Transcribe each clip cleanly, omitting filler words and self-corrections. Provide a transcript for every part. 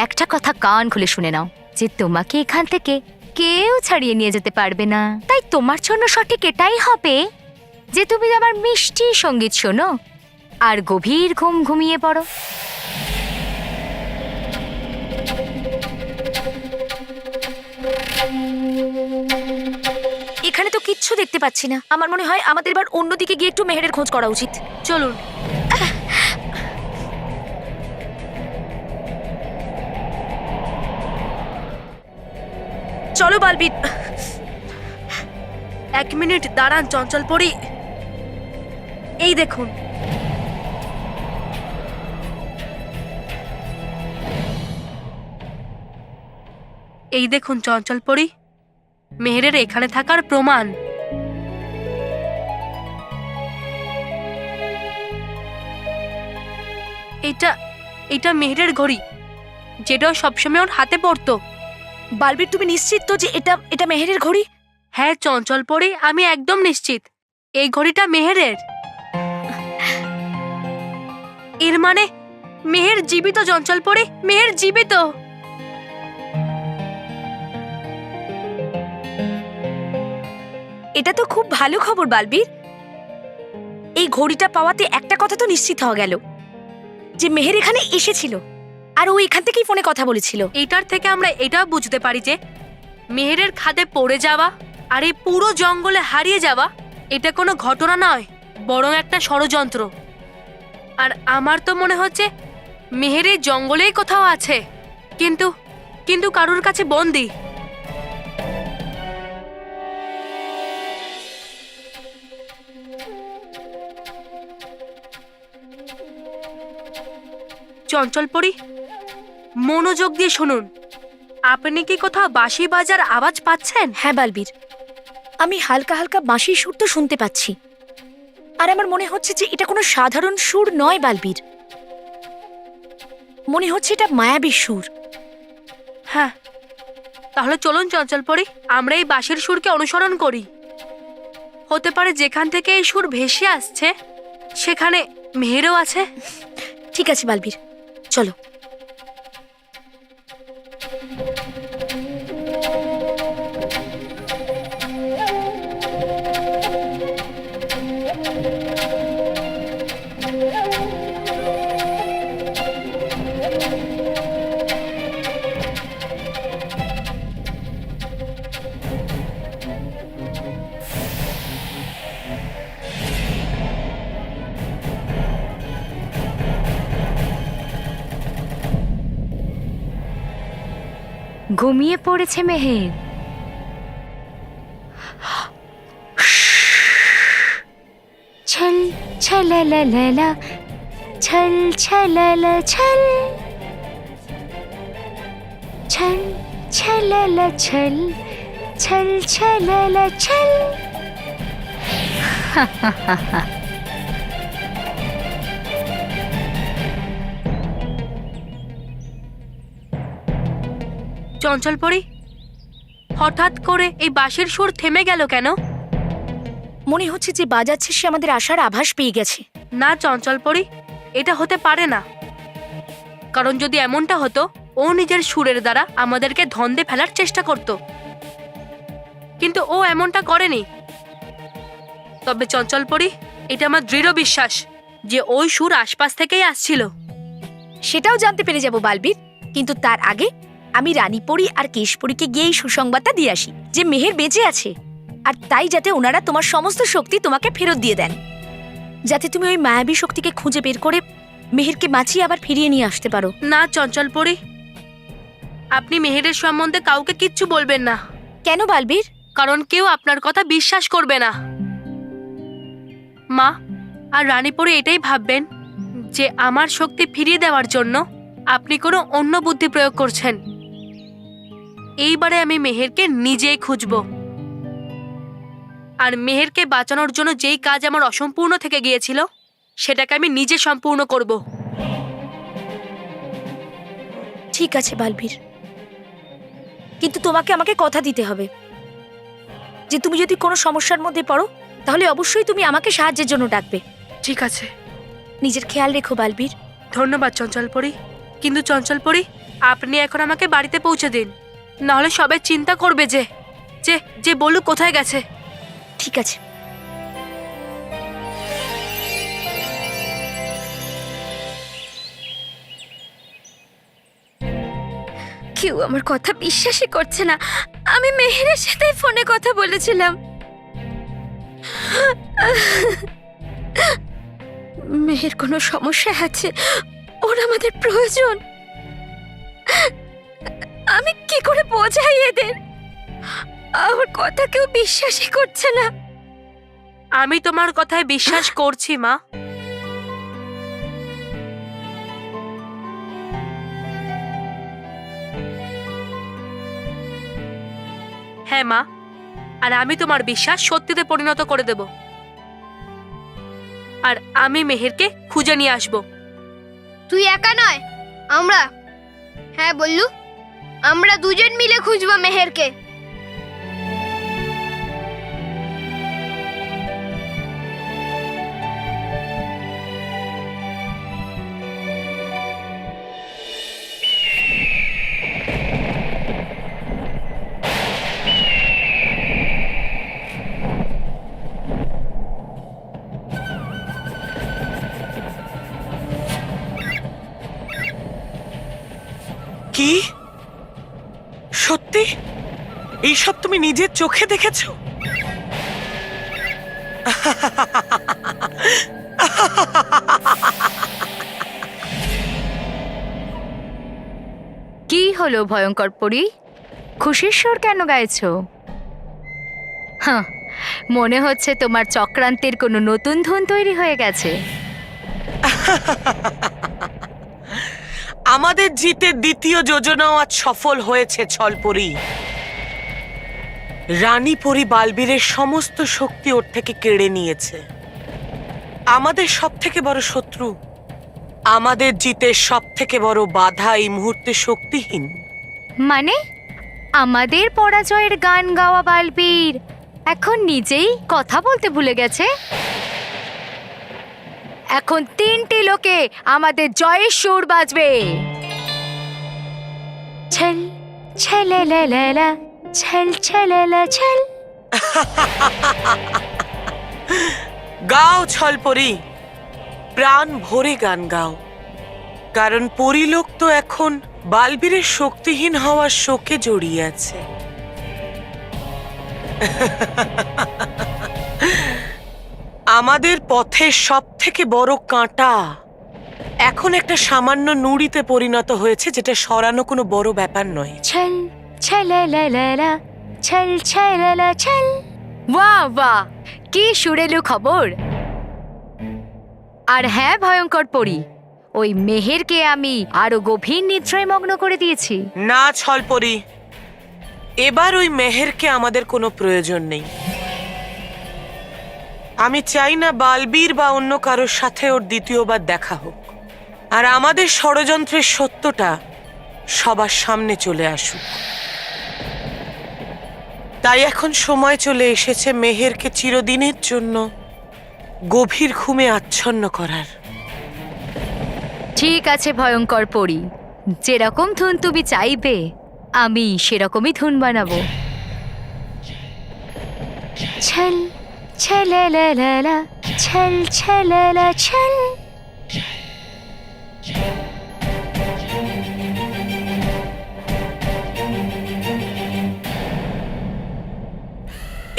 একটা কথা কান খুলে শুনে নাও, যে তোমাকে এখান থেকে কেউ ছাড়িয়ে নিয়ে যেতে পারবে না। তাই তোমার জন্য সঠিক এটাই হবে যে তুমি আমার মিষ্টি সঙ্গীত শোনো আর গভীর ঘুম ঘুমিয়ে পড়ো। এখানে তো কিচ্ছু দেখতে পাচ্ছি না। আমার মনে হয় আমাদের এবার অন্যদিকে গিয়ে একটু মেহেরের খোঁজ করা উচিত। চলুন। চলো বালবির। 1 মিনিট দাঁড়ান চঞ্চল পরি। এই দেখুন, এই দেখুন চঞ্চল পরি, মেহেরের এখানে থাকার প্রমাণ। এটা মেহেরের ঘড়ি, যেটা সবসময় ওর হাতে পড়তো। বালবির, তুমি নিশ্চিত তো যে এটা মেহেরের ঘড়ি? হ্যাঁ চঞ্চল পরি, আমি একদম নিশ্চিত এই ঘড়িটা মেহেরের। এর মানে মেহের জীবিত। চঞ্চল পরি, মেহের জীবিত। এটা তো খুব ভালো খবর বালবির। এই ঘড়িটা পাওয়াতে একটা কথা তো নিশ্চিত হওয়া গেল যে মেহের এখানে এসেছিল আর ও এখান থেকেই ফোনে কথা বলেছিল। এটার থেকে আমরা এটাও বুঝতে পারি যে মেহেরের খাদে পড়ে যাওয়া আর এই পুরো জঙ্গলে হারিয়ে যাওয়া এটা কোনো ঘটনা নয়, বরং একটা ষড়যন্ত্র। আর আমার তো মনে হচ্ছে মেহের এই জঙ্গলেই কোথাও আছে, কিন্তু কারোর কাছে বন্দী। চঞ্চল পরি, মনোযোগ দিয়ে শুনুন। আপনি কি কোথাও বাঁশি বাজার আওয়াজ পাচ্ছেন? হ্যাঁ বালবীর, আমি হালকা হালকা বাঁশির সুর তো শুনতে পাচ্ছি। আর আমার মনে হচ্ছে যে এটা কোনো সাধারণ সুর নয় বালবীর, মনে হচ্ছে এটা মায়াবী সুর। হ্যাঁ, তাহলে চলুন চঞ্চল পরি, আমরা এই বাঁশির সুরকে অনুসরণ করি। হতে পারে যেখান থেকে এই সুর ভেসে আসছে সেখানে মেহেরও আছে। ঠিক আছে বালবীর, চলো। ঘুমিয়ে পড়েছে মেহের। ছল ছললা ছল ছললা ছল ছল ছললা ছল ছল ছললা ছল। চঞ্চল পরি, হঠাৎ করে এই বাঁশির সুর থেমে গেল কেন? মনে হচ্ছে যে বাজাচ্ছে সে আমাদের আসার আভাস পেয়ে গেছে। না চঞ্চল পরি, এটা হতে পারে না। কারণ যদি এমনটা হতো, ও নিজের সুরের দ্বারা আমাদেরকে ধন্দে ফেলার চেষ্টা করত, কিন্তু ও এমনটা করেনি। তবে চঞ্চল পরি, এটা আমার দৃঢ় বিশ্বাস যে ওই সুর আশপাশ থেকেই আসছিল। সেটাও জানতে পেরে যাব বালবীর, কিন্তু তার আগে আমি রানীপরি আর কেশপরীকে গিয়ে এই সুসংবাদটা দিয়ে আসি যে মেহের বেঁচে আছে, আর তাই যাতে ওনারা তোমার সমস্ত শক্তি তোমাকে ফেরত দিয়ে দেন, যাতে তুমি ওই মায়াবী শক্তিকে খুঁজে বের করে মেহেরকে বাঁচিয়ে আবার ফিরিয়ে নিয়ে আসতে পারো। না চঞ্চল পরি, আপনি মেহেরের সম্বন্ধে কাউকে কিচ্ছু বলবেন না। কেন বালবীর? কারণ কেউ আপনার কথা বিশ্বাস করবে না। মা আর রানীপরি এটাই ভাববেন যে আমার শক্তি ফিরিয়ে দেওয়ার জন্য আপনি কোনো অন্য বুদ্ধি প্রয়োগ করছেন। এইবারে আমি মেহেরকে নিজেই খুঁজব, আর মেহেরকে বাঁচানোর জন্য যেই কাজ আমার অসম্পূর্ণ থেকে গিয়েছিল সেটাকে আমি নিজে সম্পূর্ণ করব। ঠিক আছে বালবীর, কিন্তু তোমাকে আমাকে কথা দিতে হবে যে তুমি যদি কোনো সমস্যার মধ্যে পড়ো তাহলে অবশ্যই তুমি আমাকে সাহায্যের জন্য ডাকবে। ঠিক আছে, নিজের খেয়াল রেখো বালবীর। ধন্যবাদ চঞ্চল পরি। কিন্তু চঞ্চল পরি, আপনি এখন আমাকে বাড়িতে পৌঁছে দিন, নাহলে সবাই চিন্তা করবে যে যে যে বলু কোথায় গেছে। ঠিক আছে। কেউ আমার কথা বিশ্বাসই করছে না। আমি মেহেরের সাথে ফোনে কথা বলেছিলাম। মেহের কোনো সমস্যা আছে, ওর আমাদের প্রয়োজন। আমি কি করে বোঝাই এদের? আমার কথা কেউ বিশ্বাসই করছে না। আমি তোমার কথায় বিশ্বাস করছি মা। হ্যাঁ মা, আর আমি তোমার বিশ্বাস সত্যিতে পরিণত করে দেব। আর আমি মেহেরকে খুঁজে নিয়ে আসব। তুই একা নয়, আমরা, হ্যাঁ বললু, আমরা দুজন মিলে খুঁজবো মেহেরকে। কি সত্যি এইসব তুমি নিজের চোখে দেখেছো? কি হলো ভয়ঙ্কর পরী? খুশির সুর কেন গাইছো? হ্যাঁ, মনে হচ্ছে তোমার চক্রান্তের কোনো নতুন ধুন তৈরি হয়ে গেছে। আমাদের জিতের দ্বিতীয় যোজনাও আজ সফল হয়েছে ছলপরি। রানী পরি বালবীরের সমস্ত শক্তি ওর থেকে কেড়ে নিয়েছে। আমাদের সব থেকে বড় শত্রু, আমাদের জিতের সব থেকে বড় বাধা এই মুহূর্তে শক্তিহীন। মানে আমাদের পরাজয়ের গান গাওয়া বালবীর এখন নিজেই কথা বলতে ভুলে গেছে? এখন 3টি লোকে আমাদের জয়ের সুর বাজবে। ছল ছললালা ছল ছললা ছল। গাও ছলপরি, প্রাণ ভরে গান গাও, কারণ পরিলোক তো এখন বালবীরের শক্তিহীন হওয়ার শোকে জড়িয়ে আছে। আমাদের পথের সব থেকে বড় কাঁটা এখন একটা সামান্য নুড়িতে পরিণত হয়েছে, যেটা সরানো কোনো বড় ব্যাপার নয়। ছল ছললালা ছল ছললা ছল। বাহ বাহ, কি সুরেলু খবর! আর হ্যাঁ ভয়ঙ্কর পরী, ওই মেহেরকে আমি আরো গভীর নিদ্রায় মগ্ন করে দিয়েছি। না ছলপরি, এবার ওই মেহেরকে আমাদের কোনো প্রয়োজন নেই। আমি চাই না বালবীর বা অন্য কারোর সাথে ওর দ্বিতীয়বার দেখা হোক, আর আমাদের ষড়যন্ত্রের সত্যটা সবার সামনে চলে আসুক। তাই এখন সময় চলে এসেছে মেহেরকে চিরদিনের জন্য গভীর ঘুমে আচ্ছন্ন করার। ঠিক আছে ভয়ঙ্কর পরী, যেরকম ধুন তুমি চাইবে আমি সেরকমই ধুন বানাবো। ছল ছললালা ছল ছললা ছল।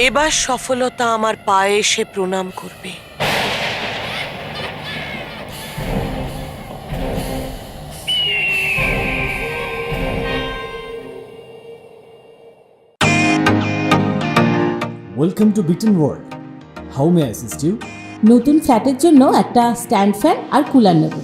এবার সফলতা আমার পায়ে এসে প্রণাম করবে। Welcome to beaten world. How may I assist you? নতুন ফ্ল্যাটের জন্য একটা স্ট্যান্ড ফ্যান আর কুলার নেব।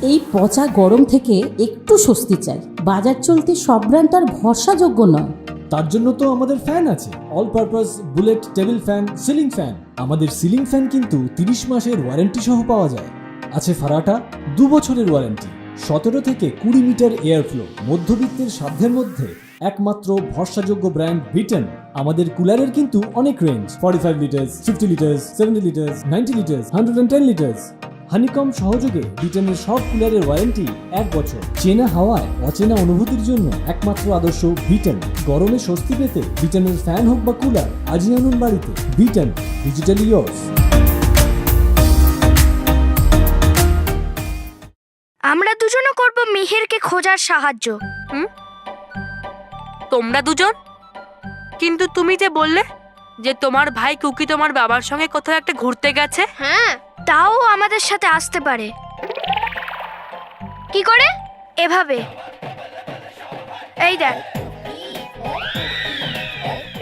এই পচা গরম থেকে একটু স্বস্তি চাই। বাজার চলতে সব ব্র্যান্ড আর ভরসাযোগ্য নয়। তার জন্য তো আমাদের ফ্যান আছে, all purpose bullet table fan, ceiling fan. আমাদের সিলিং ফ্যান কিন্তু 30 মাসের ওয়ারেন্টি সহ পাওয়া যায়। আছে ফারাটা 2 বছরের ওয়ারেন্টি, 17 থেকে 20 মিটার এয়ার ফ্লো। মধ্যবিত্তের সাধ্যের মধ্যে একমাত্র ভরসাযোগ্য ব্র্যান্ড বিটেন। আমাদের কুলারের কিন্তু অনেক range, 45 litres, 50 litres, 70 litres, 90 litres, 110 litres. Honeycomb সহযোগে ব্রিটেনের সব কুলারের ওয়ারেন্টি 1 বছর। চেনা হাওয়ায় অচেনা অনুভূতির জন্য একমাত্র আদর্শ ব্রিটেন। গরমে স্বস্তি পেতে ব্রিটেনের ফ্যান হোক বা কুলার, আজই আনুন বাড়িতে। Britain, digitally yours. আমরা দুজনও করব মিহিরকে খোঁজার সাহায্য। তোমরা দুজন? কিন্তু তুমি যে বললে যে তোমার ভাই কুকি তোমার বাবার সঙ্গে কোথাও একটা ঘুরতে গেছে। হ্যাঁ, তাও আমাদের সাথে আসতে পারে। কি করে? এভাবে। এই দেখ,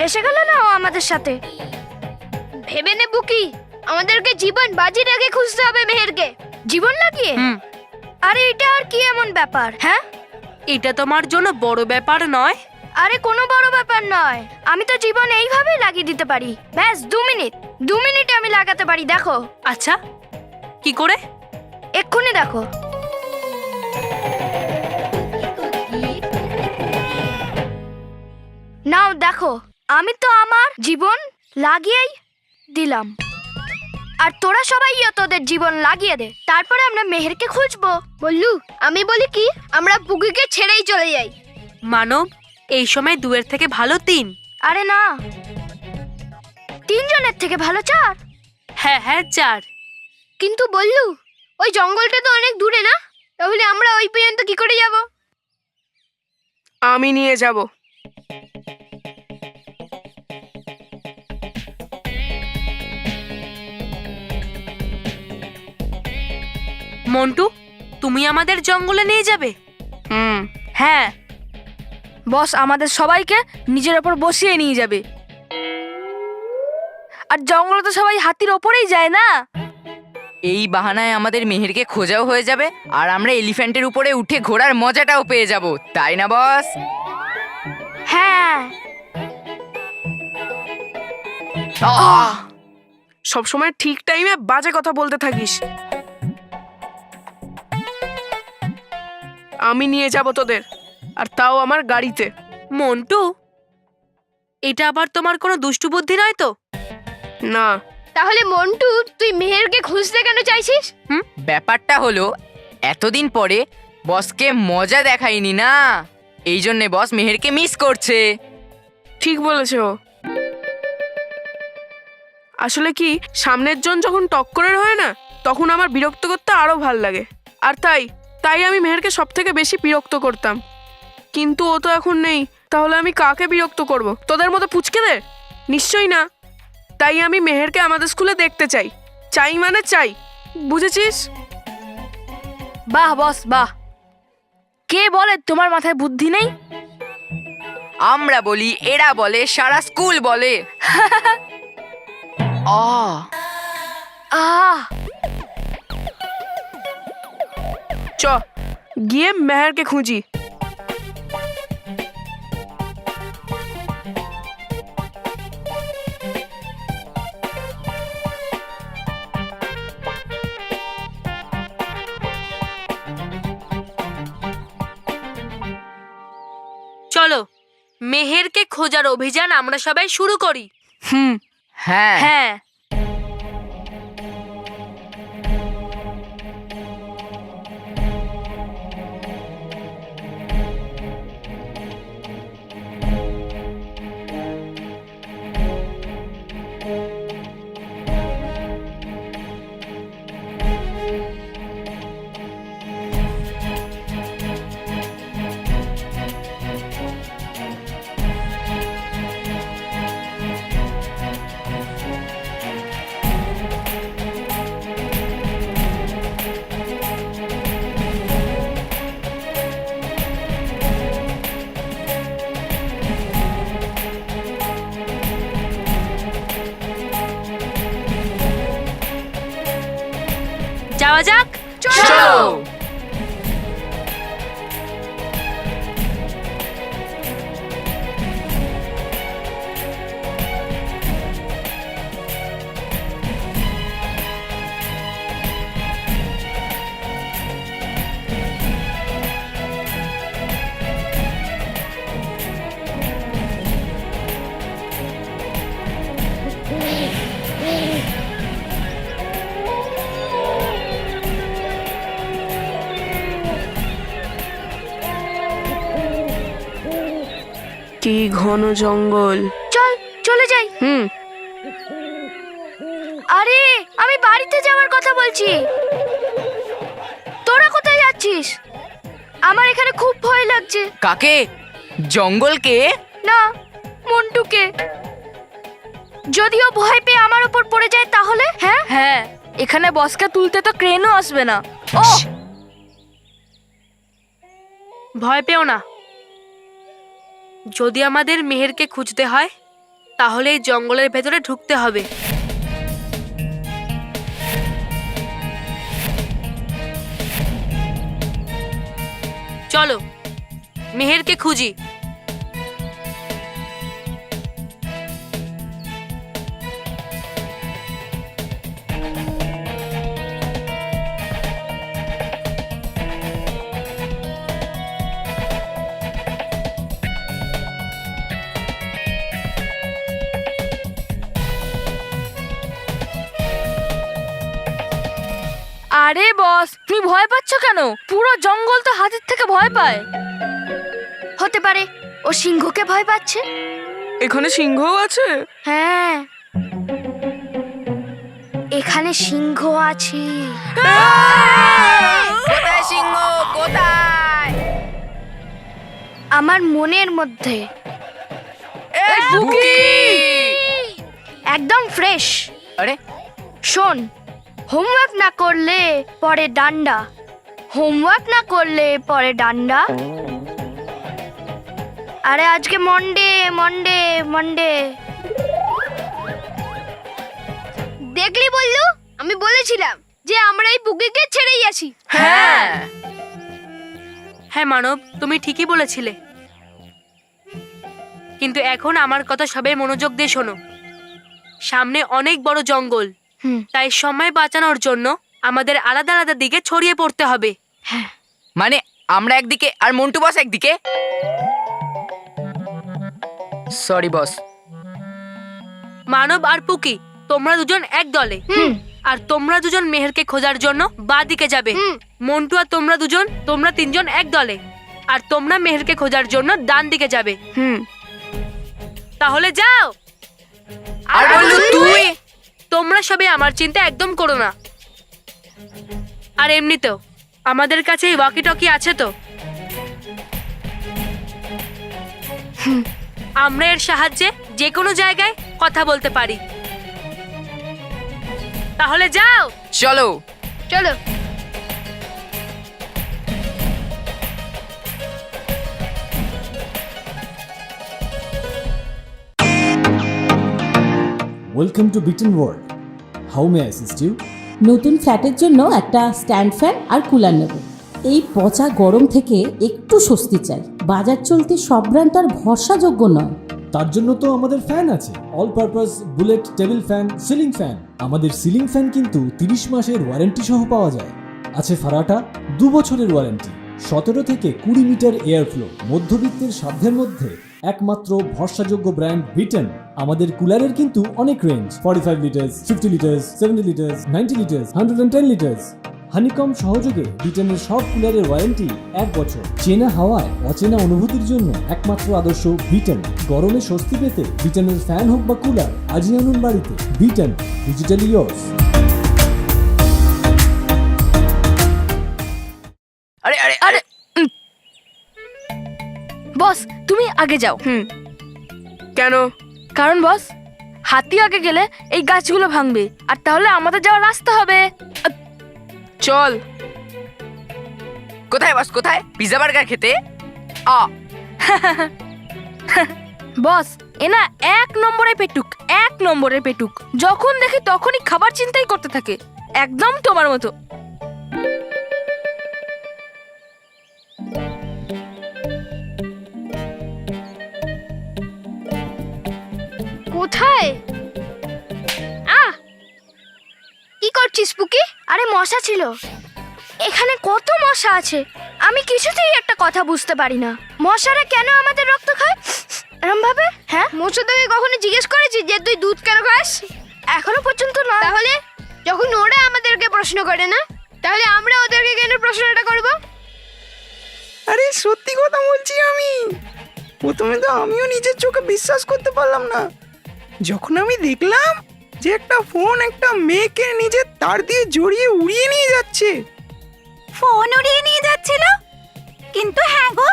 এসে গেল না ও আমাদের সাথে। ভেবে নেবো কি আমাদেরকে জীবন বাজি রেখে খুঁজতে হবে মেহেরকে। জীবন লাগিয়ে? আরে এটা আর কি এমন ব্যাপার? হ্যাঁ, এটা তোমার জন্য বড় ব্যাপার নয়। আরে কোনো বড় ব্যাপার নয়। আমি তো জীবন এইভাবে লাগিয়ে দিতে পারি। ব্যাস 2 মিনিটে আমি লাগাতে পারি। দেখো। আচ্ছা, কি করে? এক্ষুনি দেখো। নাও দেখো, আমি তো আমার জীবন লাগিয়েই দিলাম। আর তোরা সবাই তোদের জীবন লাগিয়ে দে, তারপরে আমরা মেহেরকে খুঁজবো। বললু, আমি বলি কি আমরা পুকিকে ছেড়েই চলে যাই। মানব, এই সময় 2 থেকে ভালো 3। আরে না, 3 জনের থেকে ভালো 4। হ্যাঁ হ্যাঁ 4। কিন্তু বললু, ওই জঙ্গলটা তো অনেক দূরে না? তাহলে আমরা ওই পর্যন্ত কি করে যাব? আমি নিয়ে যাব। মন্টু, তুমি আমাদের জঙ্গলে নিয়ে যাবে? হুম। হ্যাঁ। বস আমাদের সবাইকে নিজের ওপর বসিয়ে নিয়ে যাবে। আর জঙ্গলে তো সবাই হাতির ওপরেই যায় না। এই বাহানায় আমাদের মেহেরকে খোঁজাও হয়ে যাবে, আর আমরা এলিফ্যান্টের উপরে উঠে ঘোরার মজাটাও পেয়ে যাব, তাই না বস? হ্যাঁ। সব সময় ঠিক টাইমে বাজে কথা বলতে থাকিস। আমি নিয়ে যাব তোদের, আর তাও আমার গাড়িতে। মন্টু, এটা আবার তোমার কোনো দুষ্টু বুদ্ধি নয় তো? না। তাহলে মন্টু, তুই মেহেরকে খুঁজতে কেন চাইছিস? ব্যাপারটা হলো এতদিন পরে বসকে মজা দেখাইনি না, এই জন্যে বস মেহেরকে মিস করছে। ঠিক বলেছে ও। আসলে কি, সামনের জন যখন টক্করের হয় না, তখন আমার বিরক্ত করতে আরো ভাল লাগে। আর তাই আমি মেহেরকে সব থেকে বেশি বিরক্ত করতাম। কিন্তু ও তো এখন নেই, তাহলে আমি কাকে বিরক্ত করব? তোদের মতো পুচকেদের? নিশ্চয়ই না। তাই আমি মেহেরকে আমাদের স্কুলে দেখতে চাই। চাই মানে চাই, বুঝেছিস? বাহ বস বাহ। কে বলে তোমার মাথায় বুদ্ধি নেই? আমরা বলি, এরা বলে, সারা স্কুল বলে। আহ চ গিয়ে মেহেরকে খুঁজি। চলো, মেহেরকে খোঁজার অভিযান আমরা সবাই শুরু করি। হ্যাঁ। হ্যাঁ। যাওয়া যাক। চলো। কি ঘন জঙ্গল। চল চলে যাই। হুম। আরে আমি বাড়িতে যাওয়ার কথা বলছি। তোরা কোথায় যাচ্ছিস? আমার এখানে খুব ভয় লাগছে। কাকে? জঙ্গলকে? না, মন্টুকে। যদিও ভয় পেয়ে আমার উপর পড়ে যায় তাহলে? হ্যাঁ হ্যাঁ, এখানে বসকে তুলতে তো ক্রেনও আসবে না। ও ভয় পেও না। যদি আমাদের মেহেরকে খুঁজতে হয় তাহলে এই জঙ্গলের ভেতরে ঢুকতে হবে। চলো মেহেরকে খুঁজি। আরে বস, তুমি ভয় পাচ্ছ কেন? পুরো জঙ্গল তো হাতির থেকে ভয় পায়। হতে পারে ও সিংহকে ভয় পাচ্ছে। এখানে সিংহও আছে? হ্যাঁ, এখানে সিংহ আছে। কোথায় সিংহ? কোথায়? আমার মনের মধ্যে বুকি! একদম ফ্রেশ। আরে শোন, হোমওয়ার্ক না করলে পরে ডান্ডা, হোমওয়ার্ক না করলে পরে ডান্ডা। আরে আজকে মন্ডে মন্ডে মন্ডে। দেখলি বললু, আমি বলেছিলাম যে আমরা এই বুকিকে ছেড়েই আসি। হ্যাঁ। হ্যাঁ মানব, তুমি ঠিকই বলেছিলে। কিন্তু এখন আমার কথা সবাই মনোযোগ দিয়ে শোনো। সামনে অনেক বড় জঙ্গল, তাই সময় বাঁচানোর জন্য আমাদের আলাদা আলাদা দিকে ছড়িয়ে পড়তে হবে। মানে আমরা একদিকে আর মন্টু বস একদিকে? Sorry boss. মানব আর পুকি, তোমরা দুজন এক দলে। আর তোমরা দুজন মেহেরকে খোঁজার জন্য বাঁ দিকে যাবে। মন্টু আর তোমরা তিনজন এক দলে। আর তোমরা মেহেরকে খোঁজার জন্য ডান দিকে যাবে। তাহলে যাও। আর বললু তুই? তোমরা সবাই আমার চিন্তা একদম করো না। আর এমনিতেও আমাদের কাছে এই ওয়াকি টকি আছে তো, আমরা এর সাহায্যে যে কোনো জায়গায় কথা বলতে পারি। তাহলে যাও। চলো। চলো। Welcome to beaten world. How may I assist you? নতুন ফ্ল্যাটের জন্য একটা স্ট্যান্ড ফ্যান আর কুলার নেব। এই পচা গরম থেকে একটু স্বস্তি চাই। বাজার চলতে সব ব্র্যান্ড তো আর ভরসাযোগ্য নয়। তার জন্য তো আমাদের ফ্যান আছে, all purpose bullet table fan, ceiling fan. আমাদের সিলিং ফ্যান কিন্তু 30 মাসের ওয়ারেন্টি সহ পাওয়া যায়। আছে ফারাটা 2 বছরের ওয়ারেন্টি, 17 থেকে 20 মিটার এয়ার ফ্লো, মধ্যবিত্তের সাধ্যের মধ্যে একমাত্র ভরসাযোগ্য ব্র্যান্ড বিটেন। আমাদের কুলারের কিন্তু অনেক range, 45 litres, 50 litres, 70 litres, 90 litres, 110 litres. Honeycomb সহযোগে বিটেনের সব কুলারের ওয়ারেন্টি 1 বছর। চেনা হাওয়ায় অচেনা অনুভূতির জন্য একমাত্র আদর্শ বিটেন। গরমে স্বস্তি পেতে বিটেনের ফ্যান হোক বা কুলার আজই আনুন বাড়িতে। Beaten, digitally yours. আরে আরে আরে বস, তুমি আগে যাও। কেন? কারণ বস, হাতি আগে গেলে এই গাছগুলো ভাঙবে, আর তাহলে আমাদের যাওয়ার রাস্তা হবে। চল। কোথায় বস? কোথায়? পিজা বার্গার খেতে? বস, এনা 1 নম্বরের পেটুক, 1 নম্বরের পেটুক। যখন দেখি তখনই খাবার চিন্তাই করতে থাকে, একদম তোমার মতো। কোথায়? কি করছিস পুকি? আরে মশা ছিল এখানে। কত মশা আছে, আমি কিছুতেই একটা কথা বুঝতে পারি না। মশারা কেন আমাদের রক্ত খায় এরম ভাবে? হ্যাঁ, মশা তোকে কখনো জিজ্ঞেস করেছি যে তুই দুধ কেন খাস? এখনো পর্যন্ত না। তাহলে যখন ওরা আমাদেরকে প্রশ্ন করে না, তাহলে আমরা ওদেরকে কেন প্রশ্নটা করব? আরে সত্যি কথা বলছি আমি। প্রথমে তো আমিও নিজের চোখে বিশ্বাস করতে পারলাম না, যখন আমি দেখলাম যে একটা ফোন একটা মেয়েকে নিজের তার দিয়ে জড়িয়ে উড়িয়ে নিয়ে যাচ্ছে। ফোন উড়িয়ে নিয়ে যাচ্ছিল? কিন্তু হ্যাঁ গো,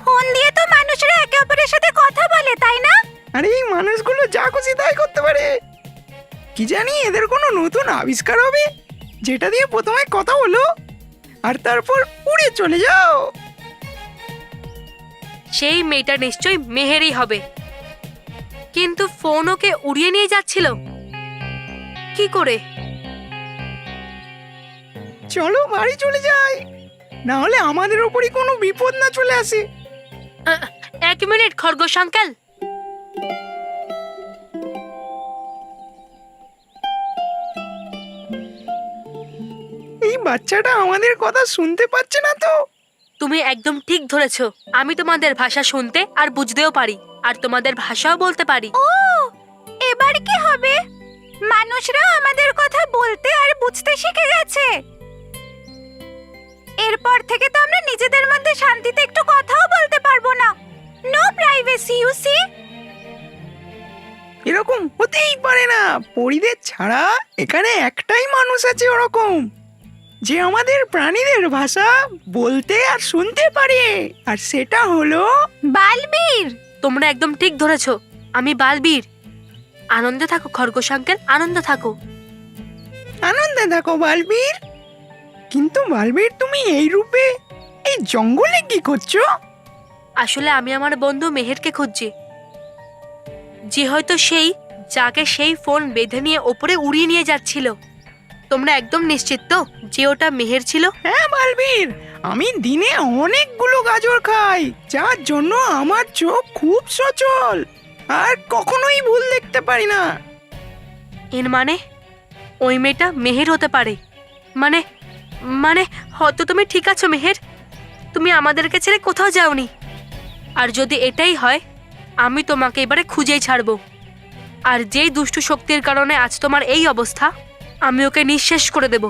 ফোন দিয়ে তো মানুষরা একে অপরের সাথে কথা বলে, তাই না? আরে এই মানুষগুলো যা খুশি তাই করতে পারে। কি জানি এদের কোনো নতুন আবিষ্কার হবে যেটা দিয়ে প্রথমে কথা হলো আর তারপর উড়ে চলে যাও। সেই মেয়েটা নিশ্চয়ই মেহেরই হবে, কিন্তু ফোন ওকে উড়িয়ে নিয়ে যাচ্ছিল কি করে? চলো বাড়ি চলে যাই, না হলে আমাদের ওপরই কোনো বিপদ না চলে আসে। 1 মিনিট খরগোশ আঙ্কেল, এই বাচ্চাটা আমাদের কথা শুনতে পাচ্ছে না তো? তুমি একদম ঠিক ধরেছো। আমি তোমাদের ভাষা শুনতে আর বুঝতেও পারি, আর তোমাদের ভাষাও বলতে পারি। ও, এবার কি হবে? মানুষরা আমাদের কথা বলতে আর বুঝতে শিখে গেছে। এরপর থেকে তো আমরা নিজেদের মধ্যে শান্তিতে একটু কথাও বলতে পারবো না। No privacy, you see. এরকম হতেই পারে না। পরিদের ছাড়া এখানে একটাই মানুষ আছে ওরকম, যে আমাদের প্রাণীদের ভাষা বলতে আর শুনতে পারে, আর সেটা হলো বালবীর। তোমরা একদম ঠিক ধরেছো, আমি বালবীর। আনন্দে থাকো খরগোশ আঙ্কেল, আনন্দে থাকো। আনন্দে দেখো বালবীর। কিন্তু বালবীর, তুমি এই রূপে এই জঙ্গলে কি করছো? আসলে আমি আমার বন্ধু মেহেরকে খুঁজছি, যে হয়তো সেই যাকে সেই ফোন বেঁধে নিয়ে ওপরে উড়িয়ে নিয়ে যাচ্ছিল। তোমরা একদম নিশ্চিত তো যে ওটা মেহের ছিল? হ্যাঁ বালবীর, আমি দিনে অনেকগুলো গাজর খাই, যার জন্য আমার চোখ খুব সচল আর কখনোই ভুল দেখতে পারি না। এর মানে ওই মেয়েটা মেহের হতে পারে। মানে মানে হয়তো তুমি ঠিক আছো মেহের, তুমি আমাদেরকে ছেড়ে কোথাও যাওনি। আর যদি এটাই হয়, আমি তোমাকে এবারে খুঁজেই ছাড়বো। আর যেই দুষ্টু শক্তির কারণে আজ তোমার এই অবস্থা, আমি ওকে নিঃশেষ করে দেব।